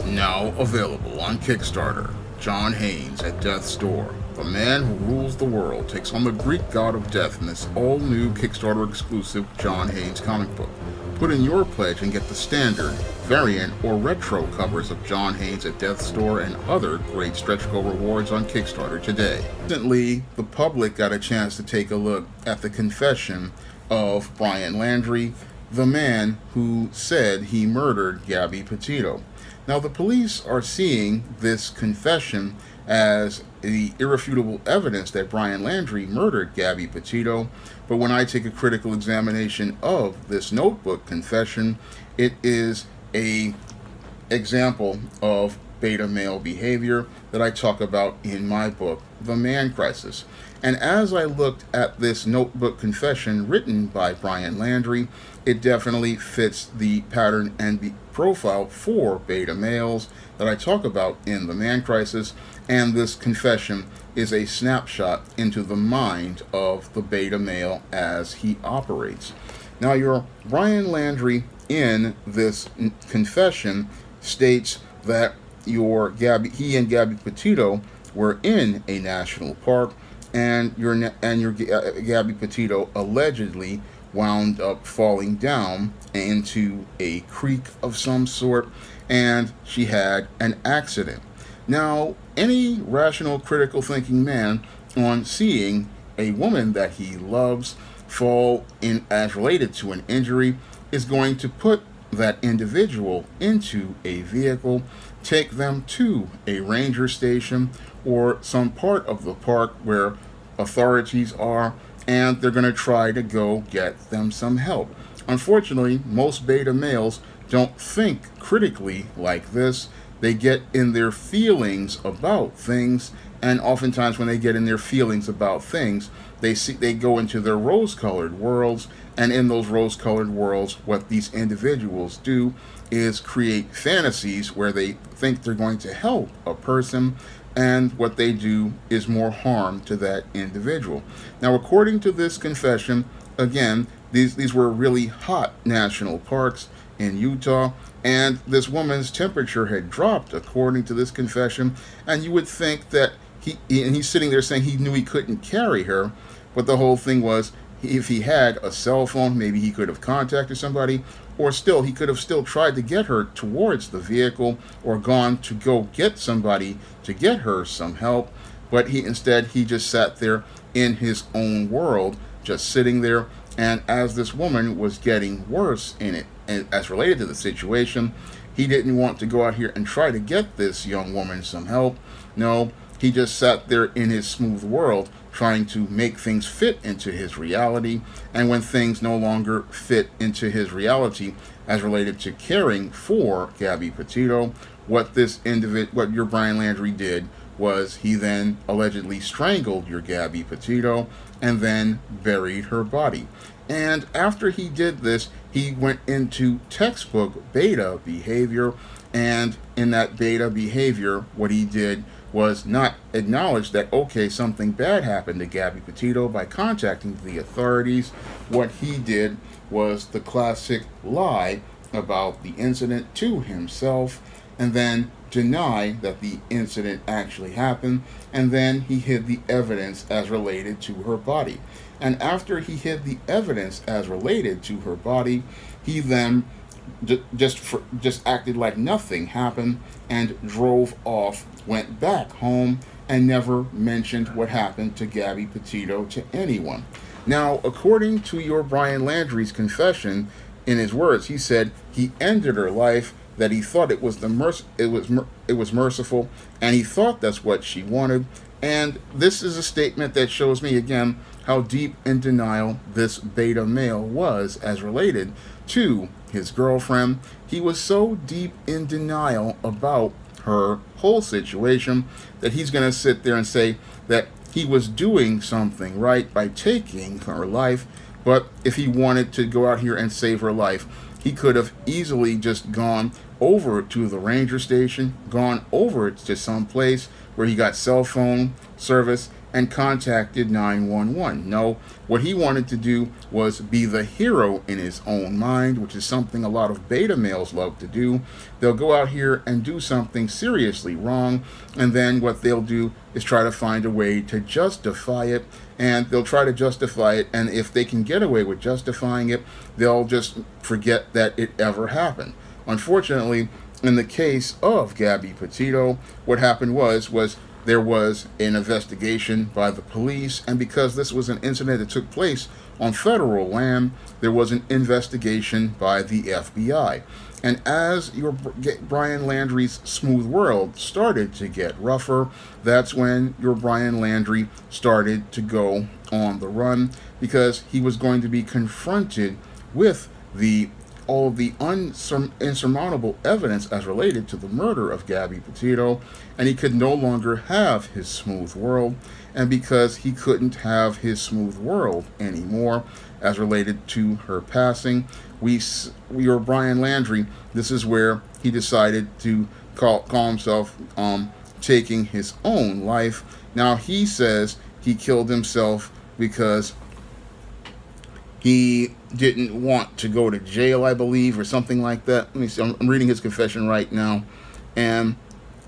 Now available on Kickstarter, John Haynes at Death's Door. The man who rules the world takes on the Greek god of death in this all-new Kickstarter exclusive John Haynes comic book. Put in your pledge and get the standard, variant, or retro covers of John Haynes at Death's Door and other great stretch goal rewards on Kickstarter today. Recently, the public got a chance to take a look at the confession of Brian Laundrie, the man who said he murdered Gabby Petito. Now, the police are seeing this confession as the irrefutable evidence that Brian Laundrie murdered Gabby Petito, but when I take a critical examination of this notebook confession, it is an example of beta male behavior that I talk about in my book, The Man Crisis. And as I looked at this notebook confession written by Brian Laundrie, it definitely fits the pattern and profile for beta males that I talk about in The Man Crisis, and this confession is a snapshot into the mind of the beta male as he operates. Now, your Brian Laundrie in this confession states that he and Gabby Petito were in a national park, and your Gabby Petito allegedly wound up falling down into a creek of some sort, and she had an accident. Now, any rational, critical thinking man, on seeing a woman that he loves fall in as related to an injury, is going to put that individual into a vehicle, take them to a ranger station or some part of the park where authorities are, and they're going to try to go get them some help. Unfortunately, most beta males don't think critically like this. They get in their feelings about things, and oftentimes when they get in their feelings about things, they go into their rose-colored worlds, and in those rose-colored worlds, what these individuals do is create fantasies where they think they're going to help a person, and what they do is more harm to that individual. Now, according to this confession, again, these were really hot national parks in Utah, and this woman's temperature had dropped according to this confession, and you would think that he's sitting there saying he knew he couldn't carry her, but the whole thing was, if he had a cell phone, maybe he could have contacted somebody, or still, he could have still tried to get her towards the vehicle or gone to go get somebody to get her some help, but he just sat there in his own world, just sitting there, and as this woman was getting worse in it, and as related to the situation, he didn't want to go out here and try to get this young woman some help. No, he just sat there in his smooth world, trying to make things fit into his reality, and when things no longer fit into his reality as related to caring for Gabby Petito, what your Brian Laundrie did was he then allegedly strangled your Gabby Petito and then buried her body. And after he did this, he went into textbook beta behavior, and in that beta behavior, what he did was not acknowledge that, okay, something bad happened to Gabby Petito by contacting the authorities. What he did was the classic lie about the incident to himself, and then deny that the incident actually happened, and then he hid the evidence as related to her body. And after he hid the evidence as related to her body, he then just acted like nothing happened and drove off, went back home, and never mentioned what happened to Gabby Petito to anyone. Now, according to your Brian Laundrie's confession, in his words, he said he ended her life, that he thought it was merciful, and he thought that's what she wanted. And this is a statement that shows me again how deep in denial this beta male was as related to his girlfriend. He was so deep in denial about her whole situation that he's going to sit there and say that he was doing something right by taking her life, but if he wanted to go out here and save her life, he could have easily just gone over to the ranger station, gone over to some place where he got cell phone service, and contacted 911. No, what he wanted to do was be the hero in his own mind, which is something a lot of beta males love to do. They'll go out here and do something seriously wrong, and then what they'll do is try to find a way to justify it, and they'll try to justify it, and if they can get away with justifying it, they'll just forget that it ever happened. Unfortunately, in the case of Gabby Petito, what happened was there was an investigation by the police, and because this was an incident that took place on federal land, there was an investigation by the FBI. And as your Brian Laundrie's smooth world started to get rougher, that's when your Brian Laundrie started to go on the run, because he was going to be confronted with all of the insurmountable evidence as related to the murder of Gabby Petito, and he could no longer have his smooth world. And because he couldn't have his smooth world anymore as related to her passing, your Brian Laundrie, this is where he decided to call himself taking his own life. Now, he says he killed himself because he didn't want to go to jail, I believe, or something like that. Let me see. I'm reading his confession right now. And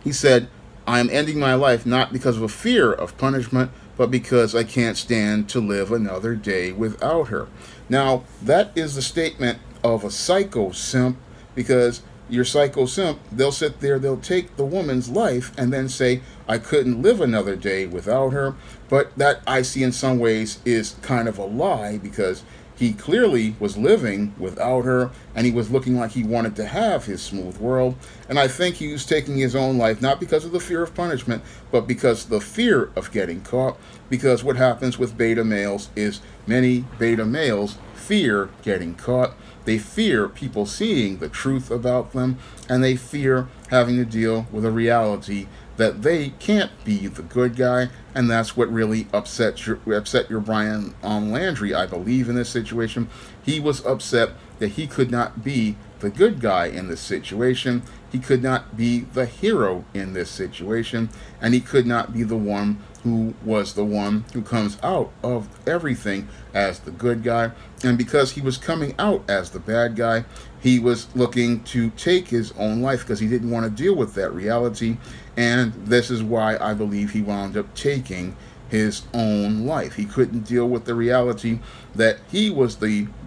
he said, "I am ending my life not because of a fear of punishment, but because I can't stand to live another day without her." Now, that is the statement of a psycho simp, because your psycho simp, they'll sit there, they'll take the woman's life and then say, "I couldn't live another day without her." But that, I see in some ways, is kind of a lie, because he clearly was living without her, and he was looking like he wanted to have his smooth world. And I think he was taking his own life, not because of the fear of punishment, but because of the fear of getting caught. Because what happens with beta males is many beta males fear getting caught. They fear people seeing the truth about them, and they fear having to deal with a reality that they can't be the good guy. And that's what really upset your Brian Laundrie, I believe, in this situation. He was upset that he could not be the good guy in this situation. He could not be the hero in this situation, and he could not be the one who was the one who comes out of everything as the good guy. And because he was coming out as the bad guy, he was looking to take his own life because he didn't want to deal with that reality. And this is why I believe he wound up taking his own life. He couldn't deal with the reality that he was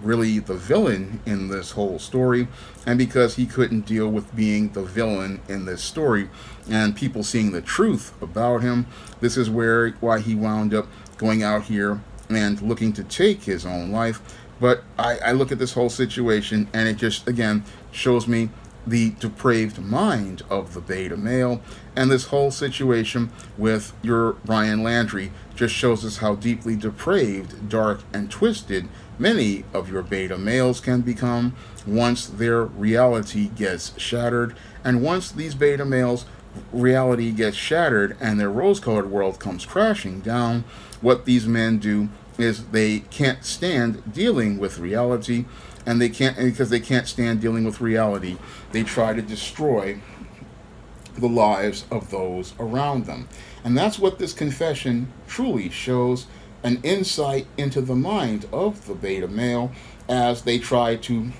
really the villain in this whole story, and because he couldn't deal with being the villain in this story and people seeing the truth about him, this is why he wound up going out here and looking to take his own life. But I look at this whole situation, and it just, again, shows me the depraved mind of the beta male. And this whole situation with your Brian Laundrie just shows us how deeply depraved, dark, and twisted many of your beta males can become once their reality gets shattered. And once these beta males' reality gets shattered and their rose-colored world comes crashing down, what these men do is they can't stand dealing with reality, and because they can't stand dealing with reality, they try to destroy the lives of those around them. And that's what this confession truly shows, an insight into the mind of the beta male as they try to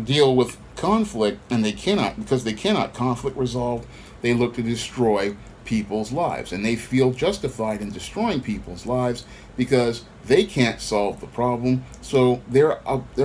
deal with conflict, and they cannot, because they cannot conflict resolve, they look to destroy people's lives, and they feel justified in destroying people's lives because they can't solve the problem. So their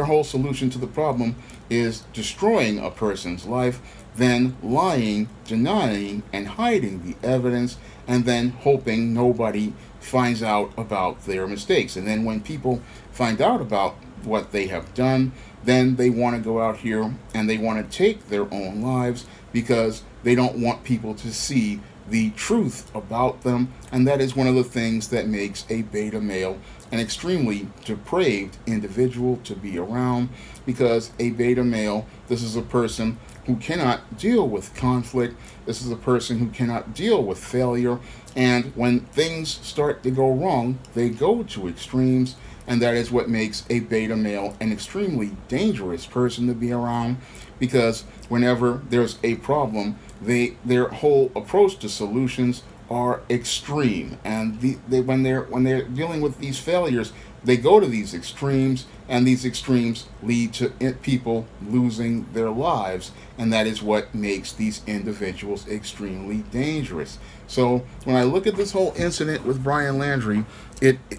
whole solution to the problem is destroying a person's life, then lying, denying, and hiding the evidence, and then hoping nobody finds out about their mistakes. And then when people find out about what they have done, then they want to go out here and they want to take their own lives because they don't want people to see the truth about them. And that is one of the things that makes a beta male an extremely depraved individual to be around, because a beta male, this is a person who cannot deal with conflict. This is a person who cannot deal with failure. And when things start to go wrong, they go to extremes. And that is what makes a beta male an extremely dangerous person to be around, because whenever there's a problem, their whole approach to solutions are extreme, and when they're dealing with these failures, they go to these extremes, and these extremes lead to people losing their lives, and that is what makes these individuals extremely dangerous. So when I look at this whole incident with Brian Laundrie,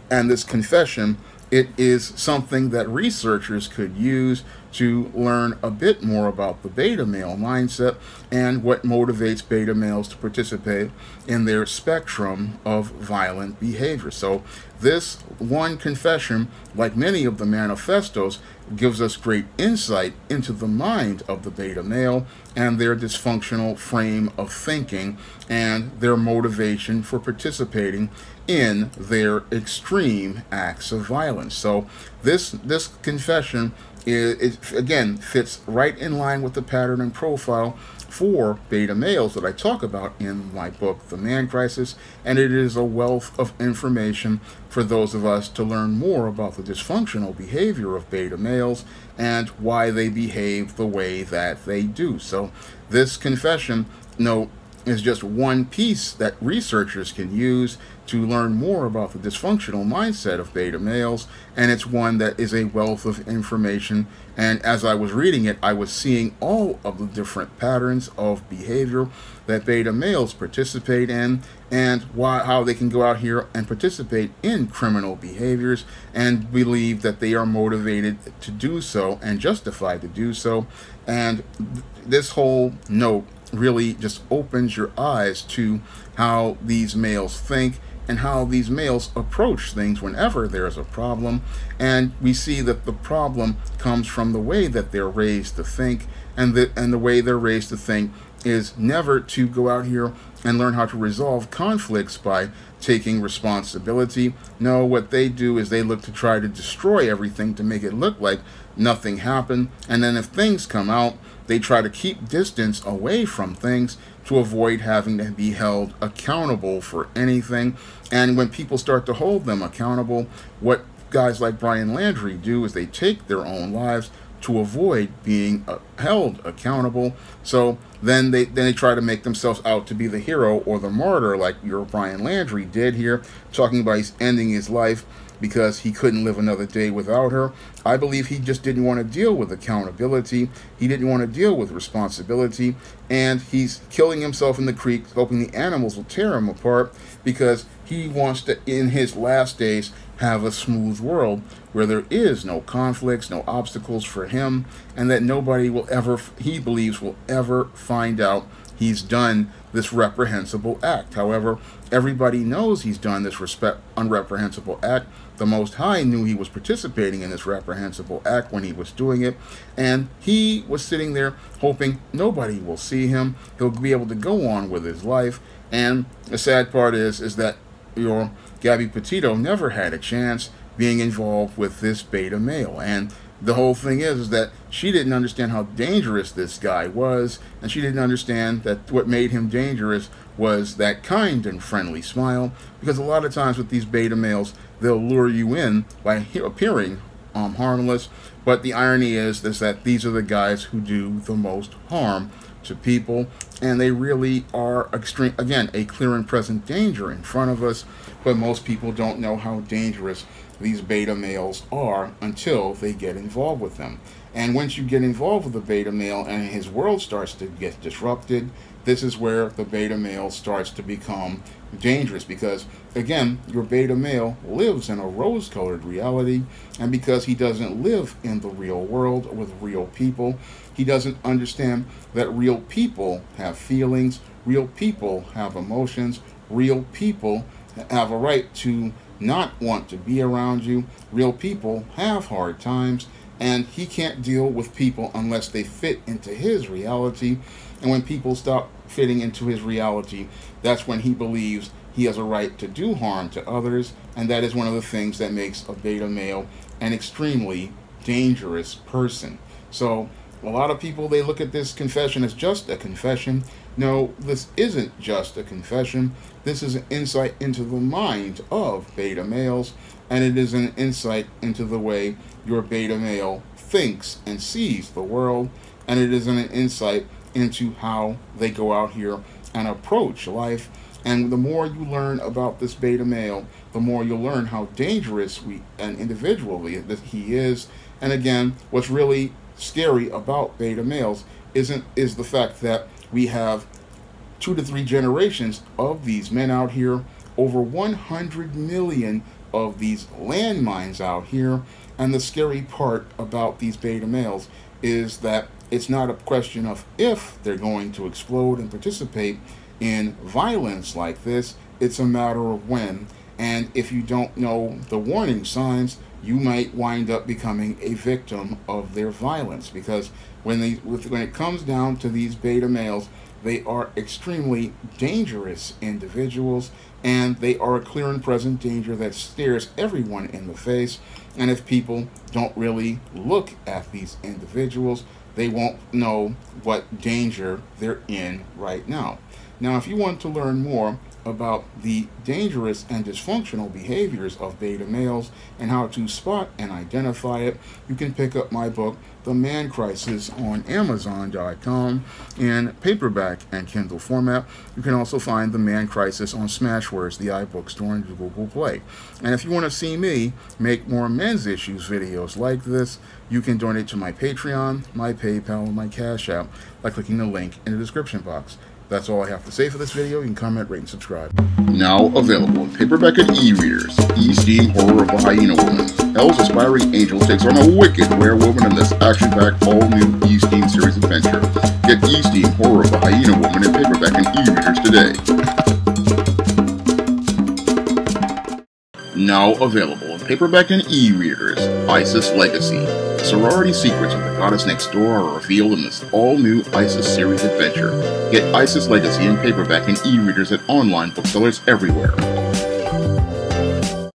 and this confession, it is something that researchers could use to learn a bit more about the beta male mindset and what motivates beta males to participate in their spectrum of violent behavior. So this one confession, like many of the manifestos, gives us great insight into the mind of the beta male and their dysfunctional frame of thinking and their motivation for participating in their extreme acts of violence. So this confession again fits right in line with the pattern and profile for beta males that I talk about in my book, The Man Crisis, and it is a wealth of information for those of us to learn more about the dysfunctional behavior of beta males and why they behave the way that they do. So this confession note is just one piece that researchers can use to learn more about the dysfunctional mindset of beta males, and it's one that is a wealth of information. And as I was reading it, I was seeing all of the different patterns of behavior that beta males participate in, and how they can go out here and participate in criminal behaviors and believe that they are motivated to do so and justified to do so. And this whole note really just opens your eyes to how these males think and how these males approach things whenever there's a problem. And we see that the problem comes from the way that they're raised to think, and the way they're raised to think is never to go out here and learn how to resolve conflicts by taking responsibility. No, what they do is they look to try to destroy everything to make it look like nothing happened, and then if things come out, they try to keep distance away from things to avoid having to be held accountable for anything. And when people start to hold them accountable, what guys like Brian Laundrie do is they take their own lives to avoid being held accountable. So then they try to make themselves out to be the hero or the martyr, like your Brian Laundrie did here, talking about he's ending his life because he couldn't live another day without her. I believe he just didn't want to deal with accountability. He didn't want to deal with responsibility, and he's killing himself in the creek, hoping the animals will tear him apart, because he wants to, in his last days, have a smooth world where there is no conflicts, no obstacles for him, and that nobody will ever, he believes, will ever find out he's done this reprehensible act. However, everybody knows he's done this unreprehensible act. The Most High knew he was participating in this reprehensible act when he was doing it, and he was sitting there hoping nobody will see him. He'll be able to go on with his life. And the sad part is that your Gabby Petito never had a chance being involved with this beta male. And the whole thing is that she didn't understand how dangerous this guy was, and she didn't understand that what made him dangerous was that kind and friendly smile, because a lot of times with these beta males, they'll lure you in by appearing harmless, but the irony is that these are the guys who do the most harm to people, and they really are extreme, again, a clear and present danger in front of us, but most people don't know how dangerous these beta males are until they get involved with them. And once you get involved with the beta male and his world starts to get disrupted, this is where the beta male starts to become dangerous, because again, your beta male lives in a rose-colored reality, and because he doesn't live in the real world with real people, he doesn't understand that real people have feelings, real people have emotions, real people have a right to not want to be around you, real people have hard times, and he can't deal with people unless they fit into his reality. And when people stop fitting into his reality, that's when he believes he has a right to do harm to others, and that is one of the things that makes a beta male an extremely dangerous person. So a lot of people, they look at this confession as just a confession. No, this isn't just a confession. This is an insight into the mind of beta males, and it is an insight into the way your beta male thinks and sees the world, and it is an insight into how they go out here and approach life. And the more you learn about this beta male, the more you'll learn how dangerous an individual he is. And again, what's really scary about beta males is the fact that we have 2 to 3 generations of these men out here, over 100 million of these landmines out here. And the scary part about these beta males is that it's not a question of if they're going to explode and participate in violence like this, it's a matter of when. And if you don't know the warning signs, you might wind up becoming a victim of their violence, because when it comes down to these beta males, they are extremely dangerous individuals, and they are a clear and present danger that stares everyone in the face. And if people don't really look at these individuals, they won't know what danger they're in right now. Now, if you want to learn more about the dangerous and dysfunctional behaviors of beta males and how to spot and identify it, you can pick up my book, The Man Crisis, on Amazon.com in paperback and Kindle format. You can also find The Man Crisis on Smashwords, the iBook store, and Google Play. And if you want to see me make more men's issues videos like this, you can donate to my Patreon, my PayPal, and my Cash App by clicking the link in the description box. That's all I have to say for this video. You can comment, rate, and subscribe. Now available in paperback and e-readers, E-Steam Horror of the Hyena Woman. Hell's aspiring angel takes on a wicked werewolf in this action-packed all-new E-Steam series adventure. Get E-Steam Horror of the Hyena Woman in paperback and e-readers today. Now available in paperback and e-readers, Isis Legacy. The sorority secrets of the goddess next door are revealed in this all-new Isis series adventure. Get Isis Legacy in paperback and e-readers at online booksellers everywhere.